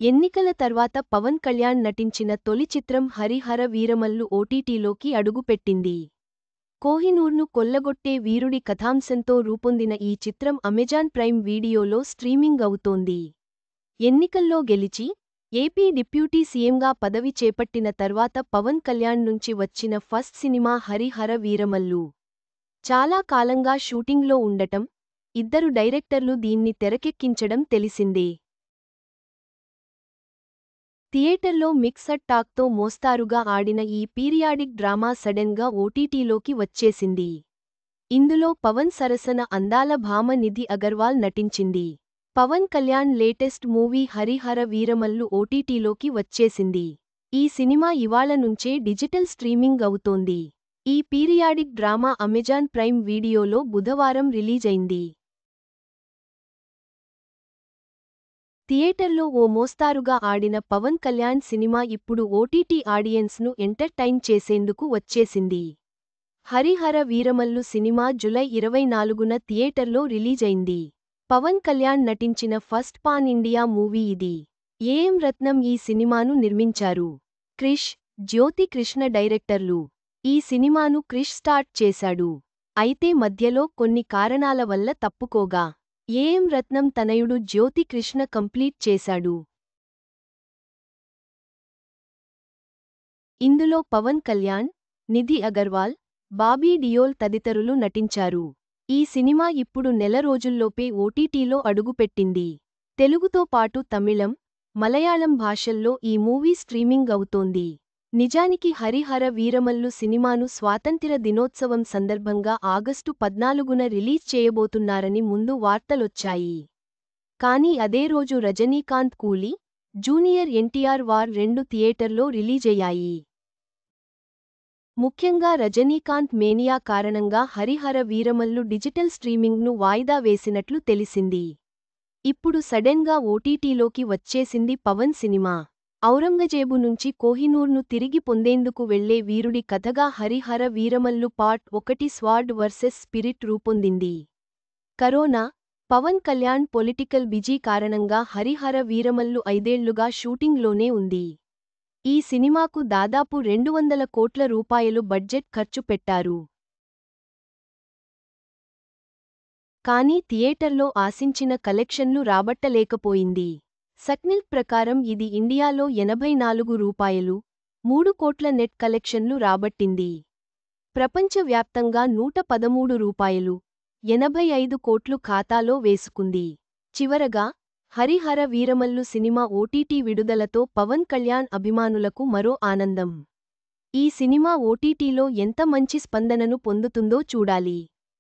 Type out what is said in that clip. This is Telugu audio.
ఎన్నికల తర్వాత పవన్ కళ్యాణ్ నటించిన తొలి చిత్రం హరిహర వీరమల్లు ఓటీటీలోకి అడుగుపెట్టింది. కోహినూర్ను కొల్లగొట్టే వీరుడి కథాంశంతో రూపొందిన ఈ చిత్రం అమెజాన్ ప్రైమ్ వీడియోలో స్ట్రీమింగ్ అవుతోంది. ఎన్నికల్లో గెలిచి, ఏపీ డిప్యూటీ సీఎంగా పదవి చేపట్టిన తర్వాత పవన్ కళ్యాణ్ నుంచి వచ్చిన ఫస్ట్ సినిమా హరిహర వీరమల్లు. చాలా కాలంగా షూటింగ్లో ఉండటం, ఇద్దరు డైరెక్టర్లు దీన్ని తెరకెక్కించడం తెలిసిందే. థియేటర్లో మిక్స్డ్ టాక్తో మోస్తారుగా ఆడిన ఈ పీరియాడిక్ డ్రామా సడెన్గా ఓటీటీలోకి వచ్చేసింది. ఇందులో పవన్ సరసన అందాల భామ నిధి అగర్వాల్ నటించింది. పవన్ కళ్యాణ్ లేటెస్ట్ మూవీ హరిహర వీరమల్లు ఓటీటీలోకి వచ్చేసింది. ఈ సినిమా ఇవాళ నుంచే డిజిటల్ స్ట్రీమింగ్ అవుతోంది. ఈ పీరియాడిక్ డ్రామా అమెజాన్ ప్రైమ్ వీడియోలో బుధవారం రిలీజైంది. థియేటర్లో ఓ మోస్తారుగా ఆడిన పవన్ కళ్యాణ్ సినిమా ఇప్పుడు ఓటీటీ ఆడియన్స్ను ఎంటర్టైన్ చేసేందుకు వచ్చేసింది. హరిహర వీరమల్లు సినిమా జూలై 24న థియేటర్లో రిలీజైంది. పవన్ కళ్యాణ్ నటించిన ఫస్ట్ పాన్ ఇండియా మూవీ ఇది. ఏఎం రత్నం ఈ సినిమాను నిర్మించారు. క్రిష్, జ్యోతి కృష్ణ డైరెక్టర్లు. ఈ సినిమాను క్రిష్ స్టార్ట్ చేశాడు. అయితే మధ్యలో కొన్ని కారణాల వల్ల తప్పుకోగా, ఏఎం రత్నం తనయుడు జ్యోతి కృష్ణ కంప్లీట్ చేశాడు. ఇందులో పవన్ కళ్యాణ్, నిధి అగర్వాల్, బాబీ డియోల్ తదితరులు నటించారు. ఈ సినిమా ఇప్పుడు నెల రోజుల్లోపే ఓటీటీలో అడుగుపెట్టింది. తెలుగుతో పాటు తమిళం, మలయాళం భాషల్లో ఈ మూవీ స్ట్రీమింగ్ అవుతోంది. నిజానికి హరిహర వీరమల్లు సినిమాను స్వాతంత్ర్య దినోత్సవం సందర్భంగా ఆగస్టు 14న రిలీజ్ చేయబోతున్నారని ముందు వార్తలొచ్చాయి. కానీ అదే రోజు రజనీకాంత్ కూలీ, జూనియర్ ఎన్టీఆర్ వార్ 2 థియేటర్లో రిలీజయ్యాయి. ముఖ్యంగా రజనీకాంత్ మేనియా కారణంగా హరిహర వీరమల్లు డిజిటల్ స్ట్రీమింగ్ను వాయిదా వేసినట్లు తెలిసింది. ఇప్పుడు సడెన్గా ఓటీటీలోకి వచ్చేసింది పవన్ సినిమా. ఔరంగజేబు నుంచి కోహినూర్ను తిరిగి పొందేందుకు వెళ్లే వీరుడి కథగా Harihara Veeramallu part 1 sword versus spirit రూపొందింది. Corona, Pawan Kalyan political busy కారణంగా హరిహర వీరమల్లు 5 ఏళ్లుగా షూటింగ్లోనే ఉంది. ఈ సినిమాకు దాదాపు 200 కోట్ల రూపాయలు బడ్జెట్ ఖర్చు పెట్టారు. కానీ థియేటర్లో ఆశించిన కలెక్షన్లు రాబట్టలేకపోయింది. సక్నిల్ ప్రకారం ఇది ఇండియాలో రూ. 84.3 కోట్ల నెట్ కలెక్షన్లు రాబట్టింది. ప్రపంచవ్యాప్తంగా రూ. 113.85 కోట్లు ఖాతాలో వేసుకుంది. చివరగా, హరిహర వీరమల్లు సినిమా ఓటీటీ విడుదలతో పవన్ కళ్యాణ్ అభిమానులకు మరో ఆనందం. ఈ సినిమా ఓటీటీలో ఎంత మంచి స్పందనను పొందుతుందో చూడాలి.